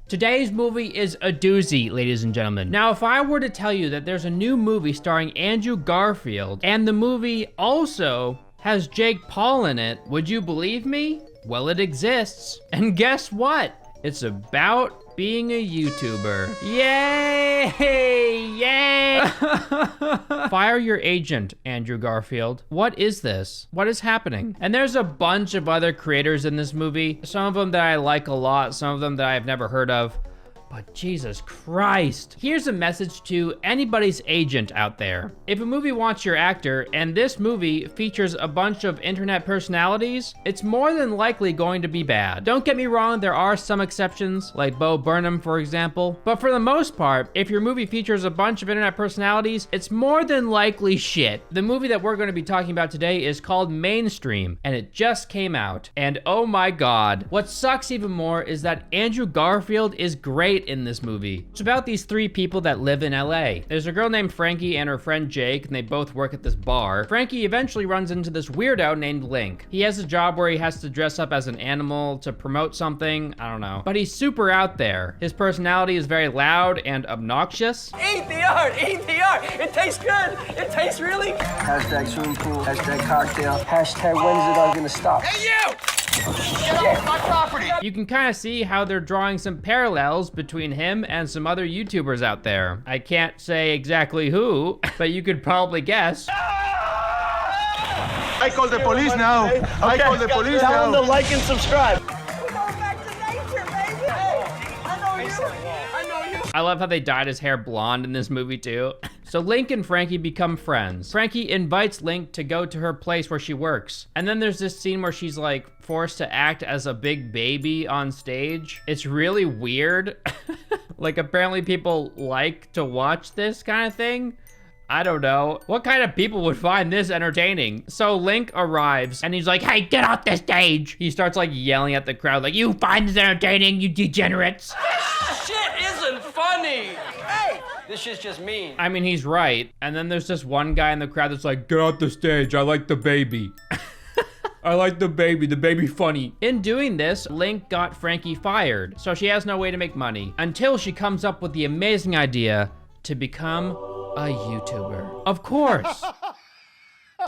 Today's movie is a doozy, ladies and gentlemen. Now, if I were to tell you that there's a new movie starring Andrew Garfield, and the movie also has Jake Paul in it, would you believe me? Well, it exists. And guess what? It's about being a YouTuber. Yay! Yay! Fire your agent, Andrew Garfield. What is this? What is happening? And there's a bunch of other creators in this movie. Some of them that I like a lot, some of them that I've never heard of. But Jesus Christ. Here's a message to anybody's agent out there. If a movie wants your actor, and this movie features a bunch of internet personalities, it's more than likely going to be bad. Don't get me wrong, there are some exceptions, like Bo Burnham, for example. But for the most part, if your movie features a bunch of internet personalities, it's more than likely shit. The movie that we're going to be talking about today is called Mainstream, and it just came out. And oh my God. What sucks even more is that Andrew Garfield is great in this movie. It's about these three people that live in LA. There's a girl named Frankie and her friend Jake, and they both work at this bar. Frankie eventually runs into this weirdo named Link. He has a job where he has to dress up as an animal to promote something, I don't know. But he's super out there. His personality is very loud and obnoxious. Eat the art, eat the art. It tastes good, it tastes really. Hashtag swimming pool, hashtag cocktail, hashtag when's it all gonna stop? Hey you! Get off my property! You can kind of see how they're drawing some parallels between him and some other YouTubers out there. I can't say exactly who, but you could probably guess. I call the police now. I call the police now. Tell them to like and subscribe. I love how they dyed his hair blonde in this movie too. So Link and Frankie become friends. Frankie invites Link to go to her place where she works. And then there's this scene where she's like forced to act as a big baby on stage. It's really weird. Like apparently people like to watch this kind of thing. I don't know. What kind of people would find this entertaining? So Link arrives and he's like, hey, get off the stage. He starts like yelling at the crowd like, you find this entertaining, you degenerates. This shit isn't funny. Hey, this shit's just mean. I mean, he's right. And then there's this one guy in the crowd that's like, get off the stage, I like the baby. I like the baby funny. In doing this, Link got Frankie fired, so she has no way to make money until she comes up with the amazing idea to become a YouTuber. Of course.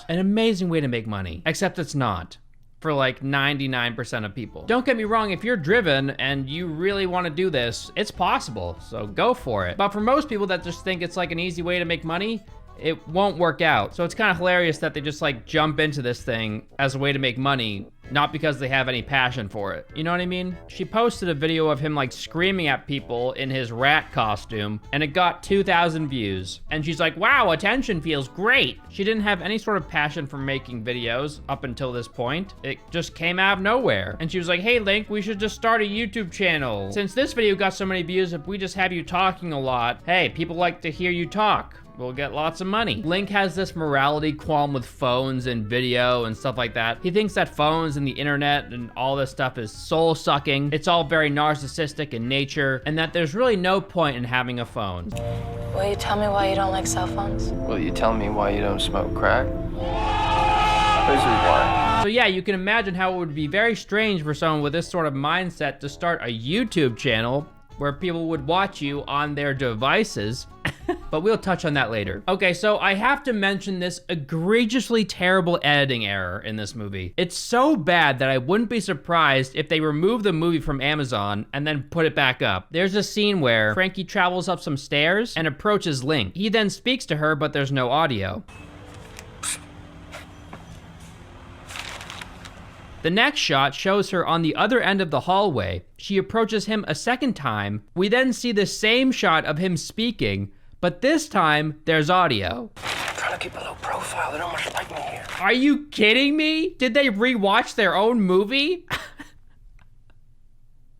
An amazing way to make money, except it's not. For like 99% of people. Don't get me wrong, if you're driven and you really want to do this, it's possible, so go for it. But for most people that just think it's like an easy way to make money, it won't work out. So it's kind of hilarious that they just like jump into this thing as a way to make money, not because they have any passion for it. You know what I mean? She posted a video of him like screaming at people in his rat costume, and it got 2,000 views. And she's like, wow, attention feels great. She didn't have any sort of passion for making videos up until this point. It just came out of nowhere. And she was like, hey Link, we should just start a YouTube channel. Since this video got so many views, if we just have you talking a lot, hey, people like to hear you talk. We'll get lots of money. Link has this morality qualm with phones and video and stuff like that. He thinks that phones and the internet and all this stuff is soul sucking. It's all very narcissistic in nature, and that there's really no point in having a phone. Will you tell me why you don't like cell phones? Will you tell me why you don't smoke crack? This is why. So yeah, you can imagine how it would be very strange for someone with this sort of mindset to start a YouTube channel where people would watch you on their devices. But we'll touch on that later. Okay, so I have to mention this egregiously terrible editing error in this movie. It's so bad that I wouldn't be surprised if they remove the movie from Amazon and then put it back up. There's a scene where Frankie travels up some stairs and approaches Link. He then speaks to her, but there's no audio. The next shot shows her on the other end of the hallway. She approaches him a second time. We then see the same shot of him speaking, but this time there's audio. I'm trying to keep a low profile. They don't much like me here. Are you kidding me? Did they rewatch their own movie?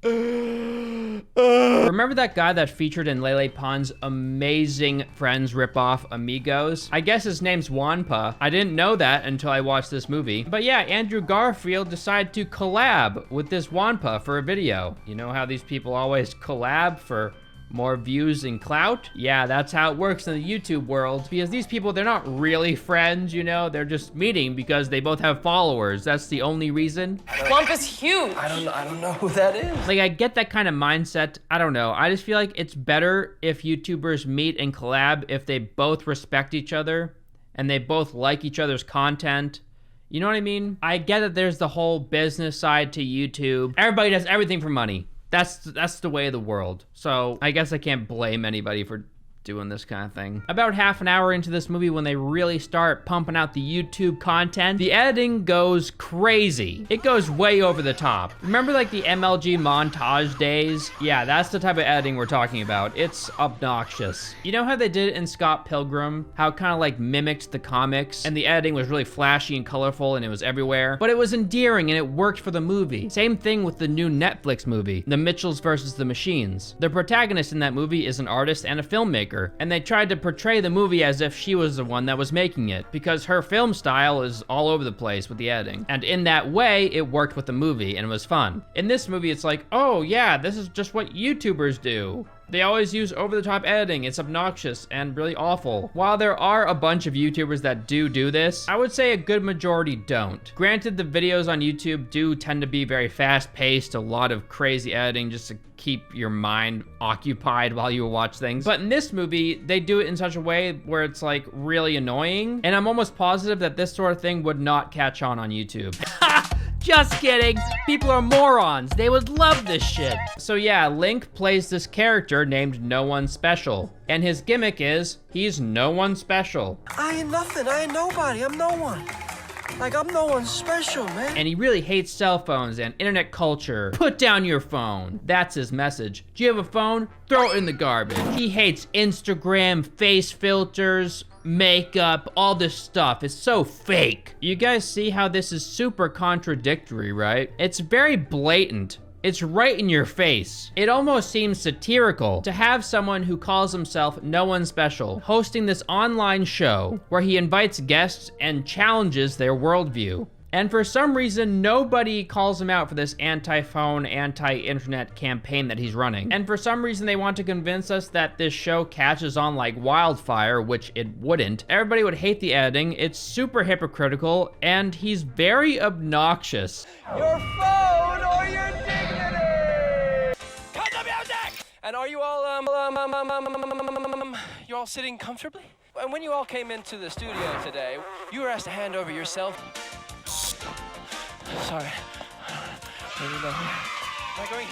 Remember that guy that featured in Lele Pons' amazing Friends ripoff, Amigos? I guess his name's Wanpa. I didn't know that until I watched this movie. But yeah, Andrew Garfield decided to collab with this Wanpa for a video. You know how these people always collab for More views and clout? Yeah, that's how it works in the YouTube world. Because these people, they're not really friends, you know? They're just meeting because they both have followers. That's the only reason. Bump is huge. I don't know who that is. Like, I get that kind of mindset. I don't know. I just feel like it's better if YouTubers meet and collab if they both respect each other and they both like each other's content. You know what I mean? I get that there's the whole business side to YouTube. Everybody does everything for money. That's the way of the world. So I guess I can't blame anybody for doing this kind of thing. About half an hour into this movie, when they really start pumping out the YouTube content, the editing goes crazy. It goes way over the top. Remember like the MLG montage days? Yeah, that's the type of editing we're talking about. It's obnoxious. You know how they did it in Scott Pilgrim? How it kind of like mimicked the comics and the editing was really flashy and colorful and it was everywhere, but it was endearing and it worked for the movie. Same thing with the new Netflix movie, The Mitchells versus the Machines. The protagonist in that movie is an artist and a filmmaker, and they tried to portray the movie as if she was the one that was making it, because her film style is all over the place with the editing. And in that way, it worked with the movie and it was fun. In this movie, it's like, oh yeah, this is just what YouTubers do. They always use over-the-top editing. It's obnoxious and really awful. While there are a bunch of YouTubers that do this, I would say a good majority don't. Granted, the videos on YouTube do tend to be very fast-paced, a lot of crazy editing just to keep your mind occupied while you watch things. But in this movie, they do it in such a way where it's like really annoying. And I'm almost positive that this sort of thing would not catch on YouTube. Just kidding. People are morons. They would love this shit. So yeah, Link plays this character named No One Special. And his gimmick is, he's no one special. I ain't nothing. I ain't nobody. I'm no one. Like, I'm no one special, man. And he really hates cell phones and internet culture. Put down your phone. That's his message. Do you have a phone? Throw it in the garbage. He hates Instagram, face filters, makeup, all this stuff. It's so fake. You guys see how this is super contradictory, right? It's very blatant. It's right in your face. It almost seems satirical to have someone who calls himself No One Special hosting this online show where he invites guests and challenges their worldview. And for some reason, nobody calls him out for this anti-phone, anti-internet campaign that he's running. And for some reason, they want to convince us that this show catches on like wildfire, which it wouldn't. Everybody would hate the editing. It's super hypocritical, and he's very obnoxious. Your phone or your dignity! Cut the music! And are you all, you're all sitting comfortably? And when you all came into the studio today, you were asked to hand over yourself. Sorry.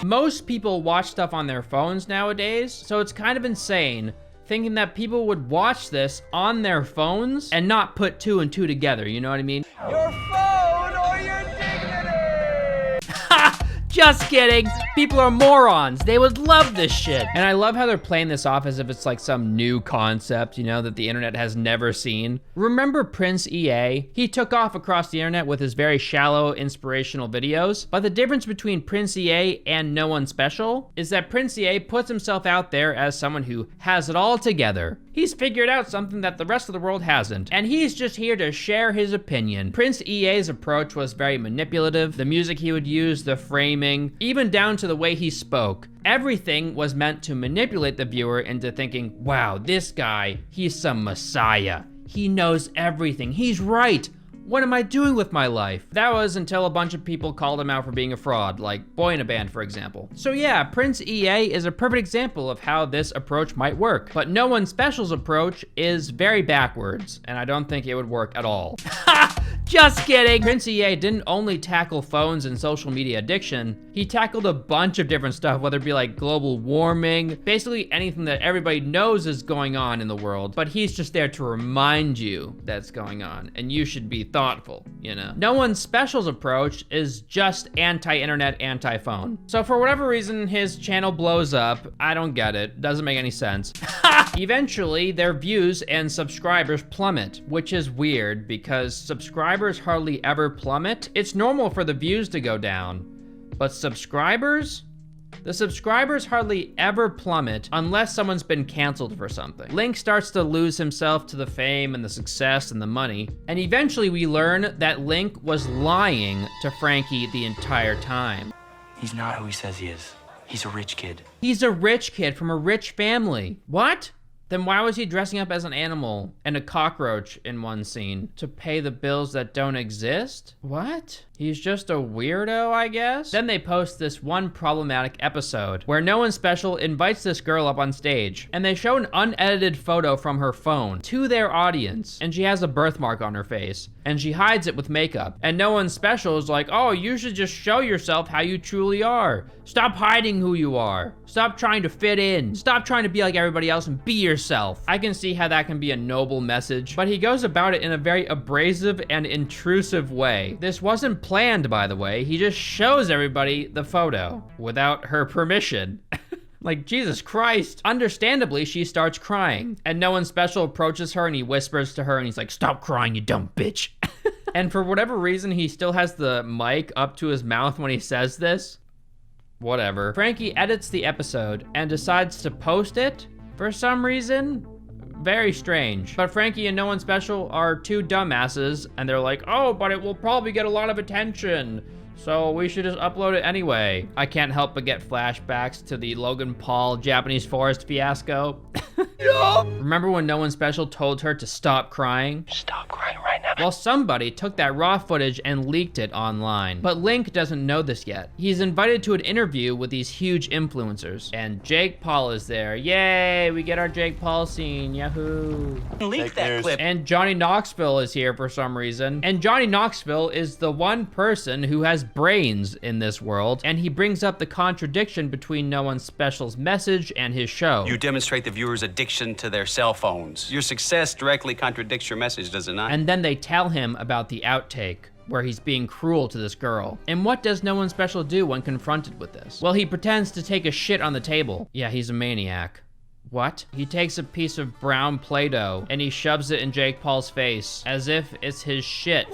Most people watch stuff on their phones nowadays, so it's kind of insane thinking that people would watch this on their phones and not put two and two together, you know what I mean? Your phone or your dignity! Ha! Just kidding. People are morons. They would love this shit. And I love how they're playing this off as if it's like some new concept, you know, that the internet has never seen. Remember Prince EA? He took off across the internet with his very shallow, inspirational videos. But the difference between Prince EA and No One Special is that Prince EA puts himself out there as someone who has it all together. He's figured out something that the rest of the world hasn't, and he's just here to share his opinion. Prince EA's approach was very manipulative. The music he would use, the framing, even down to the way he spoke. Everything was meant to manipulate the viewer into thinking, wow, this guy, he's some messiah. He knows everything. He's right. What am I doing with my life? That was until a bunch of people called him out for being a fraud, like Boy in a Band, for example. So yeah, Prince EA is a perfect example of how this approach might work. But No One Special's approach is very backwards, and I don't think it would work at all. Ha! Just kidding. Prince EA didn't only tackle phones and social media addiction, he tackled a bunch of different stuff, whether it be like global warming, basically anything that everybody knows is going on in the world, but he's just there to remind you that's going on, and you should be thoughtful, you know? No One Special's approach is just anti-internet, anti-phone. So for whatever reason, his channel blows up. I don't get it. Doesn't make any sense. Eventually, their views and subscribers plummet, which is weird because subscribers hardly ever plummet. It's normal for the views to go down, but subscribers? The subscribers hardly ever plummet unless someone's been canceled for something. Link starts to lose himself to the fame and the success and the money, and eventually we learn that Link was lying to Frankie the entire time. He's not who he says he is. He's a rich kid. He's a rich kid from a rich family. What? Then why was he dressing up as an animal and a cockroach in one scene? To pay the bills that don't exist? What? He's just a weirdo, I guess? Then they post this one problematic episode where No One Special invites this girl up on stage and they show an unedited photo from her phone to their audience, and she has a birthmark on her face and she hides it with makeup. And No One Special is like, oh, you should just show yourself how you truly are. Stop hiding who you are. Stop trying to fit in. Stop trying to be like everybody else and be yourself. I can see how that can be a noble message, but he goes about it in a very abrasive and intrusive way. This wasn't planned, by the way. He just shows everybody the photo without her permission. Like, Jesus Christ. Understandably, she starts crying, and No One Special approaches her and he whispers to her and he's like, stop crying, you dumb bitch. And for whatever reason, he still has the mic up to his mouth when he says this. Whatever. Frankie edits the episode and decides to post it for some reason. Very strange. But Frankie and No One Special are two dumbasses, and they're like, oh, but it will probably get a lot of attention, so we should just upload it anyway. I can't help but get flashbacks to the Logan Paul Japanese forest fiasco. Remember when No One Special told her to stop crying? Stop crying right now. Well, somebody took that raw footage and leaked it online. But Link doesn't know this yet. He's invited to an interview with these huge influencers, and Jake Paul is there. Yay, we get our Jake Paul scene, yahoo. Leak that clip. And Johnny Knoxville is here for some reason. And Johnny Knoxville is the one person who has brains in this world, and he brings up the contradiction between No One Special's message and his show. You demonstrate the viewer's addiction to their cell phones. Your success directly contradicts your message, does it not? And then they tell him about the outtake where he's being cruel to this girl. And what does No One Special do when confronted with this? Well, he pretends to take a shit on the table. Yeah, he's a maniac. What? He takes a piece of brown Play-Doh and he shoves it in Jake Paul's face as if it's his shit.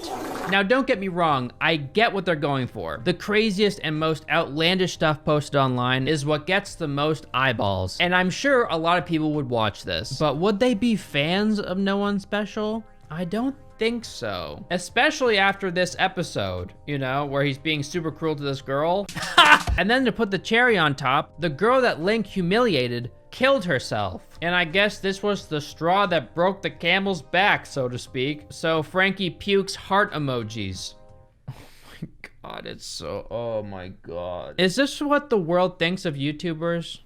Now, don't get me wrong, I get what they're going for. The craziest and most outlandish stuff posted online is what gets the most eyeballs. And I'm sure a lot of people would watch this, but would they be fans of No One Special? I don't think so. Especially after this episode, you know, where he's being super cruel to this girl. And then to put the cherry on top, the girl that Link humiliated killed herself. And I guess this was the straw that broke the camel's back, so to speak. So Frankie pukes heart emojis. Oh my God, it's so, oh my God. Is this what the world thinks of YouTubers?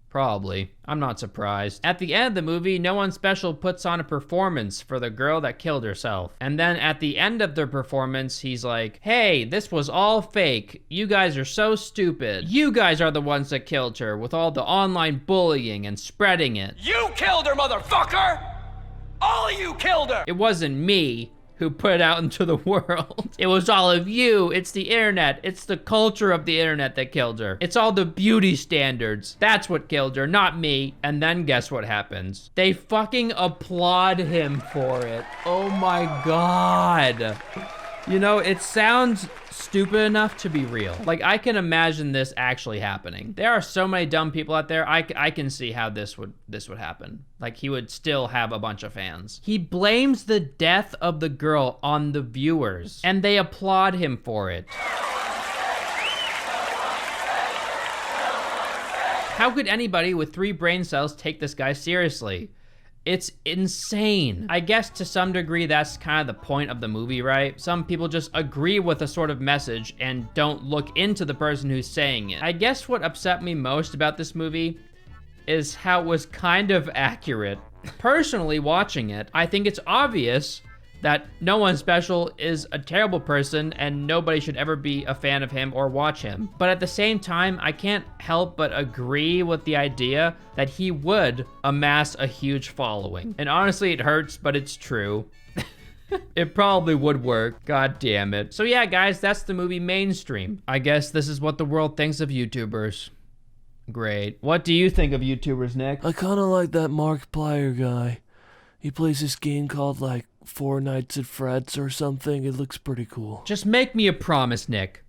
Probably. I'm not surprised. At the end of the movie, No One Special puts on a performance for the girl that killed herself. And then at the end of the performance, he's like, hey, this was all fake. You guys are so stupid. You guys are the ones that killed her with all the online bullying and spreading it. You killed her, motherfucker! All of you killed her! It wasn't me who put it out into the world. It was all of you. It's the internet. It's the culture of the internet that killed her. It's all the beauty standards. That's what killed her, not me. And then guess what happens? They fucking applaud him for it. Oh my God. You know, it sounds stupid enough to be real. Like, I can imagine this actually happening. There are so many dumb people out there. I can see how this would happen. Like, he would still have a bunch of fans. He blames the death of the girl on the viewers, and they applaud him for it. How could anybody with 3 brain cells take this guy seriously? It's insane. I guess to some degree that's kind of the point of the movie, right? Some people just agree with a sort of message and don't look into the person who's saying it. I guess what upset me most about this movie is how it was kind of accurate. Personally, watching it, I think it's obvious that No One Special is a terrible person and nobody should ever be a fan of him or watch him. But at the same time, I can't help but agree with the idea that he would amass a huge following. And honestly, it hurts, but it's true. It probably would work. God damn it. So yeah, guys, that's the movie Mainstream. I guess this is what the world thinks of YouTubers. Great. What do you think of YouTubers, Nick? I kind of like that Markiplier guy. He plays this game called, like, 4 Nights at Fred's or something. It looks pretty cool. Just make me a promise, Nick.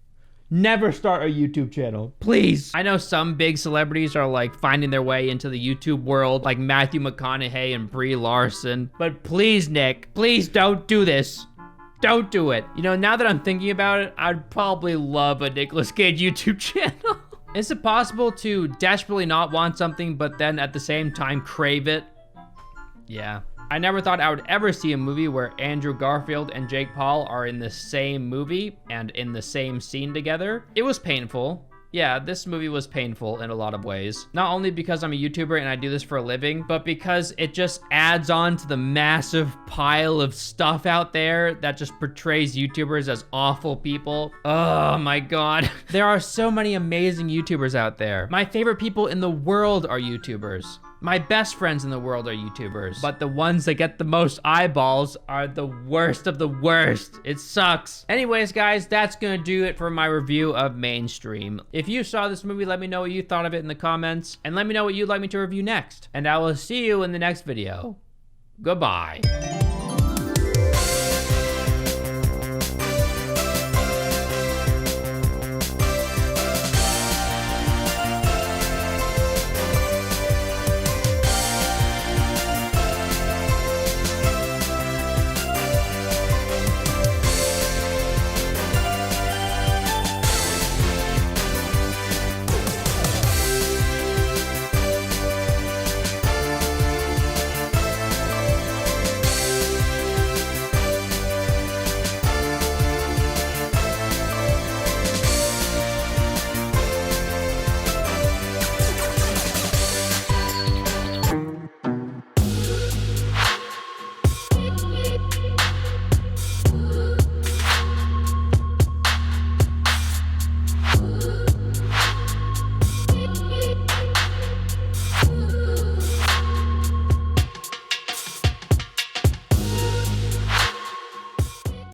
Never start a YouTube channel, please. I know some big celebrities are like finding their way into the YouTube world, like Matthew McConaughey and Brie Larson. But please, Nick, please don't do this. Don't do it. You know, now that I'm thinking about it, I'd probably love a Nicolas Cage YouTube channel. Is it possible to desperately not want something, but then at the same time crave it? Yeah. I never thought I would ever see a movie where Andrew Garfield and Jake Paul are in the same movie and in the same scene together. It was painful. Yeah, this movie was painful in a lot of ways. Not only because I'm a YouTuber and I do this for a living, but because it just adds on to the massive pile of stuff out there that just portrays YouTubers as awful people. Oh my God. There are so many amazing YouTubers out there. My favorite people in the world are YouTubers. My best friends in the world are YouTubers, but the ones that get the most eyeballs are the worst of the worst. It sucks. Anyways, guys, that's gonna do it for my review of Mainstream. If you saw this movie, let me know what you thought of it in the comments, and let me know what you'd like me to review next. And I will see you in the next video. Goodbye.